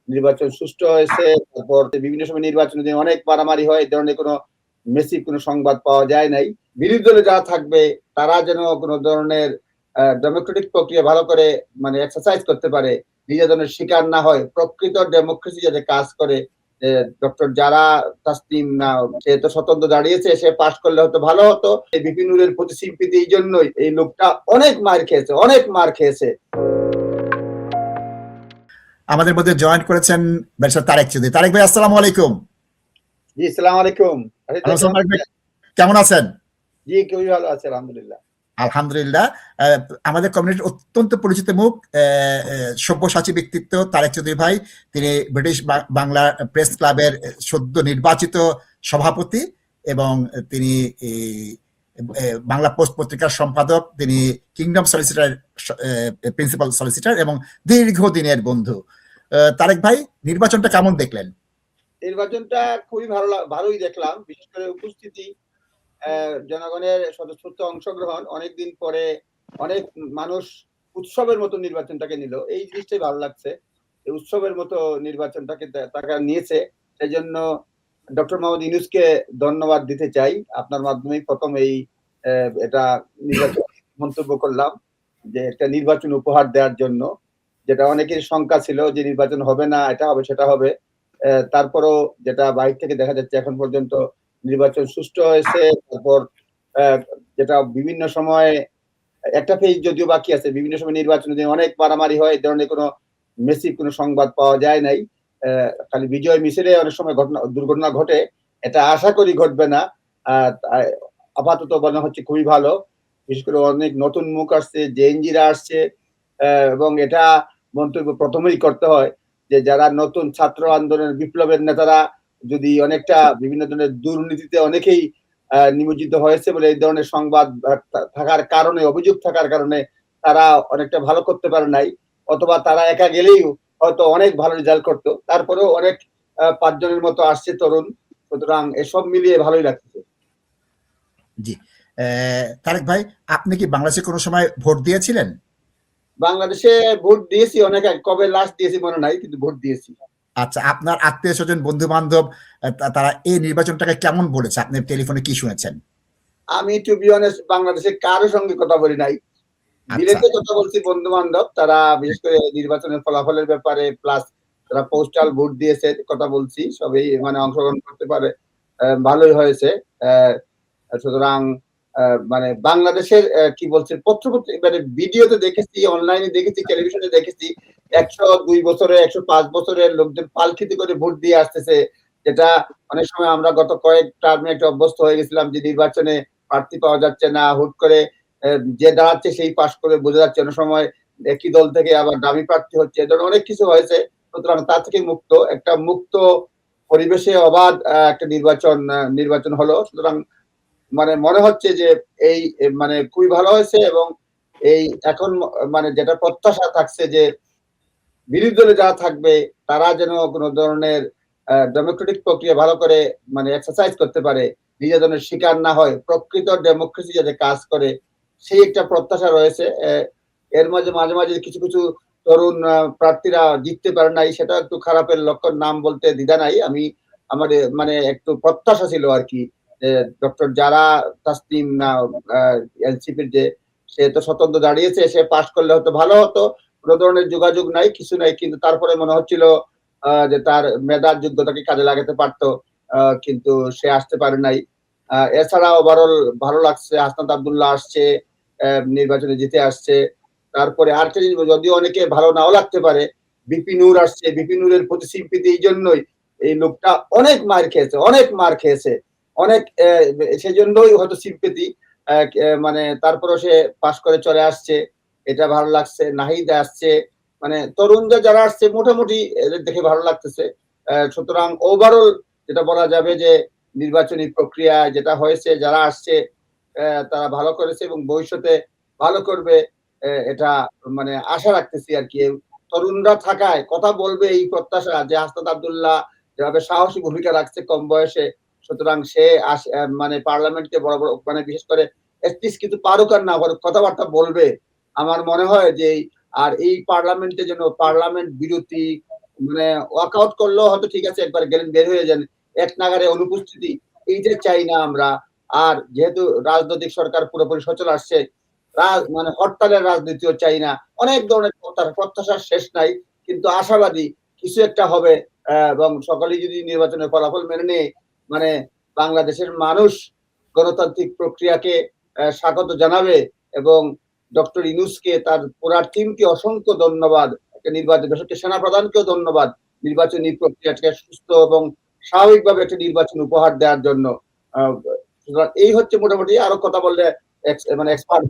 নির্বাচন সুষ্ঠু হয়েছে। তারপর বিভিন্ন সময় নির্বাচনের দিন অনেক মারামারি হয়। এই ধরনের কোনো মেসিভ কোনো সংবাদ পাওয়া যায় নাই। বিরোধী দলে যারা থাকবে তারা যেন কোনো ধরনের ডেমোক্রেটিক প্রক্রিয়া ভালো করে মানে এক্সারসাইজ করতে পারে, নির্যাতনের শিকার না হয়, প্রকৃত ডেমোক্রেসি যাতে কাজ করে। ডক্টর যারা তাসনিম না, সে তো স্বতন্ত্র দাঁড়িয়েছে, সে পাশ করলে হয়তো ভালো হতো। এই বিপিন নুরের প্রতি সিম্পিতি এই জন্যই এই লোকটা অনেক মার খেয়েছে, অনেক মার খেয়েছে। আমাদের মধ্যে জয়েন করেছেন ব্যারিস্টার তারেক চৌধুরী। তারেক ভাই, আসসালামু আলাইকুম। জি, সালাম আলাইকুম। কেমন আছেন? জি, খুবই ভালো আছে, আলহামদুলিল্লাহ। আলহামদুলিল্লাহ। আমাদের কমিউনিটির অত্যন্ত পরিচিত মুখ, সব্যসাচী ব্যক্তিত্ব তারেক চৌধুরী ভাই। তিনি ব্রিটিশ বাংলা প্রেস ক্লাবের সদ্য নির্বাচিত সভাপতি এবং তিনি বাংলা পোস্ট পত্রিকার সম্পাদক। তিনি কিংডম সলিসিটার প্রিন্সিপাল সলিসিটার এবং দীর্ঘদিনের বন্ধু। তারেক ভাই, নির্বাচনটা কেমন দেখলেন? নির্বাচনটা খুবই ভালোই দেখলাম। বিশেষ করে উপস্থিতি, জনগণের স্বতঃস্ফূর্ত অংশগ্রহণ, অনেকদিন পরে অনেক মানুষ উৎসবের মতো নির্বাচনটাকে নিল। এই জিনিসটাই ভালো লাগছে। এই উৎসবের মতো নির্বাচনটাকে তারা নিয়েছে। সেই জন্য ডক্টর মোহাম্মদ ইউনূসকে ধন্যবাদ দিতে চাই। আপনার মাধ্যমেই প্রথম এই এটা নির্বাচন মন্তব্য করলাম যে একটা নির্বাচন উপহার দেওয়ার জন্য, যেটা অনেকের শঙ্কা ছিল যে নির্বাচন হবে না, এটা হবে সেটা হবে। তারপরও যেটা বাইরে থেকে দেখা যাচ্ছে এখন পর্যন্ত নির্বাচন সুষ্ঠু হয়েছে। তারপর যেটা বিভিন্ন সময় একটা ফেজ যদিও বাকি আছে, বিভিন্ন সময় নির্বাচনের দিন অনেক মারামারি হয়, এই ধরনের কোনো মেসিভ কোনো সংবাদ পাওয়া যায় নাই। খালি বিজয় মিছিলে অনেক সময় দুর্ঘটনা ঘটে, এটা আশা করি ঘটবে না। আপাতত মনে হচ্ছে খুবই ভালো। বিশেষ করে অনেক নতুন মুখ আসছে, জেএনজিরা আসছে, এবং এটা মন্তব্য প্রথমেই করতে হয় যে যারা নতুন ছাত্র আন্দোলনের বিপ্লবের নেতারা যদি অনেকটা বিভিন্ন ধরনের দুর্নীতিতে অনেকেই নিমজ্জিত হয়েছে বলে এই ধরনের সংবাদ থাকার কারণে, অভিযোগ থাকার কারণে তারা অনেকটা ভালো করতে পারে নাই, অথবা তারা একা গেলেই হয়তো অনেক ভালো রেজাল্ট করতো। তারপরেও অনেক 5 জনের মতো আসছে তরুণ, সুতরাং এসব মিলিয়ে ভালোই লাগছে। জি, তারেক ভাই, আপনি কি বাংলাদেশে কোনো সময় ভোট দিয়েছিলেন? বাংলাদেশে ভোট দিয়েছি অনেক আগে, কবে লাস্ট দিয়েছি মনে নাই, কিন্তু ভোট দিয়েছি। আচ্ছা, আপনার আত্মীয় স্বজন, বন্ধু বান্ধব, তারা এই নির্বাচনটাকে কেমন বলেছে? আপনি টেলিফোনে কি শুনেছেন? আমি টু বি অনেস্ট বাংলাদেশে কারোর সঙ্গে কথা বলি নাই। আচ্ছা, বিলেতে কথা বলছি বন্ধু বান্ধব, তারা বিশেষ করে নির্বাচনের ফলাফলের ব্যাপারে, প্লাস যারা পোস্টাল ভোট দিয়েছে কথা বলছি, সবাই মানে অংশগ্রহণ করতে পারে, ভালোই হয়েছে। সুতরাং মানে বাংলাদেশের কি বলছে মানে ভিডিওতে দেখেছি, অনলাইনে দেখেছি, টেলিভিশনে দেখেছি 102 বছরের 105 বছরের লোকজন পালখিতে করে ভোট দিয়ে আসতেছে, যেটা অনেক সময় আমরা গত কয়েক টার্মে একটা অভ্যস্ত হয়ে গেছিলাম যে নির্বাচনে প্রার্থী পাওয়া যাচ্ছে না, হুট করে যে দাঁড়াচ্ছে সেই পাশ করে বোঝা যাচ্ছে, অনেক সময় একই দল থেকে আবার দামি প্রার্থী হচ্ছে, এ ধরনের অনেক কিছু হয়েছে। সুতরাং তা থেকে মুক্ত একটা মুক্ত পরিবেশে অবাধ একটা নির্বাচন হলো। সুতরাং মানে মনে হচ্ছে যে এই মানে খুবই ভালো হয়েছে। এবং এই এখন মানে যেটা প্রত্যাশা থাকছে যে বিরোধী দলে যারা থাকবে তারা যেন কোনো ধরনের ডেমোক্রেটিক প্রক্রিয়া ভালো করে মানে এক্সারসাইজ করতে পারে, নির্যাতনের শিকার না হয়, প্রকৃত ডেমোক্রেসি যাতে কাজ করে, সেই একটা প্রত্যাশা রয়েছে। এর মাঝে মাঝে মাঝে কিছু কিছু তরুণ প্রার্থীরা জিততে পারে নাই, সেটা একটু খারাপের লক্ষণ, নাম বলতে দ্বিধা নাই। আমার মানে একটু প্রত্যাশা ছিল আর কি, ডক্টর যারা তাসনিম না, এনসিপির যে, সে তো স্বতন্ত্র দাঁড়িয়েছে, সে পাশ করলে হয়তো ভালো হতো। কোনো ধরনের যোগাযোগ নাই, কিছু নাই, কিন্তু তারপরে মনে হচ্ছিল যে তার মেধার যোগ্যতাকে কাজে লাগাতে পারতো, কিন্তু সে আসতে পারে নাই। এছাড়া ওভারঅল ভালো লাগছে, হাসনাত আব্দুল্লাহ আসছে, নির্বাচনে জিতে আসছে। তারপরে আরেকটা জিনিস, যদিও অনেকে ভালো নাও লাগতে পারে, বিপি নূর আসছে। বিপি নূরের প্রতি সিম্পিতি এই জন্যই, এই লোকটা অনেক মার খেয়েছে, অনেক মার খেয়েছে, অনেক, সেই জন্যই হয়তো সিম্পিতি। মানে তারপরও সে পাশ করে চলে আসছে, এটা ভালো লাগছে। নাহিদ আসছে, মানে তরুণরা যারা আসছে মোটামুটি এদের দেখে ভালো লাগতেছে। সুতরাং ওভারঅল যেটা বলা যাবে যে নির্বাচনী প্রক্রিয়া যেটা হয়েছে, যারা আসছে তারা ভালো করেছে এবং ভবিষ্যতে ভালো করবে, এটা মানে আশা রাখতেছি আর কি। তরুণরা থাকায় কথা বলবে এই প্রত্যাশা, যে হাসনাত আব্দুল্লাহ যেভাবে সাহসী ভূমিকা রাখছে কম বয়সে, সুতরাং সে মানে পার্লামেন্টকে বড় বড় মানে বিশেষ করে এটলিস্ট কিন্তু পারুক আর না পারুক কথাবার্তা বলবে। আমার মনে হয় যে আর এই পার্লামেন্টে যেন পার্লামেন্ট বিরতি, মানে ওয়াকআউট করলেও হয়তো ঠিক আছে, একবার গেলেন বের হয়ে যান। এক নাগাড়ে অনুপস্থিতি এইটা চাই না আমরা। আর যেহেতু রাজনৈতিক সরকার পুরোপুরি সচল আসছে, মানে হরতালের রাজনীতিও চাই না। অনেক ধরনের প্রত্যাশার শেষ নাই। কিন্তু আশাবাদী কিছু একটা হবে এবং সকলেই যদি নির্বাচনের ফলাফল মেনে নেয়, মানে বাংলাদেশের মানুষ গণতান্ত্রিক প্রক্রিয়াকে স্বাগত জানাবে এবং ডক্টর ইউনূসকে তার পুরা টিমকে অসংখ্য ধন্যবাদ। একটা নির্বাচন বিশেষ করে সেনাপ্রধানকেও ধন্যবাদ। নির্বাচনী প্রক্রিয়াটাকে সুস্থ এবং স্বাভাবিকভাবে একটা নির্বাচন উপহার দেওয়ার জন্য। আ সুতরাং এই হচ্ছে মোটামুটি, আরো কথা বললে মানে এক্সপার্ট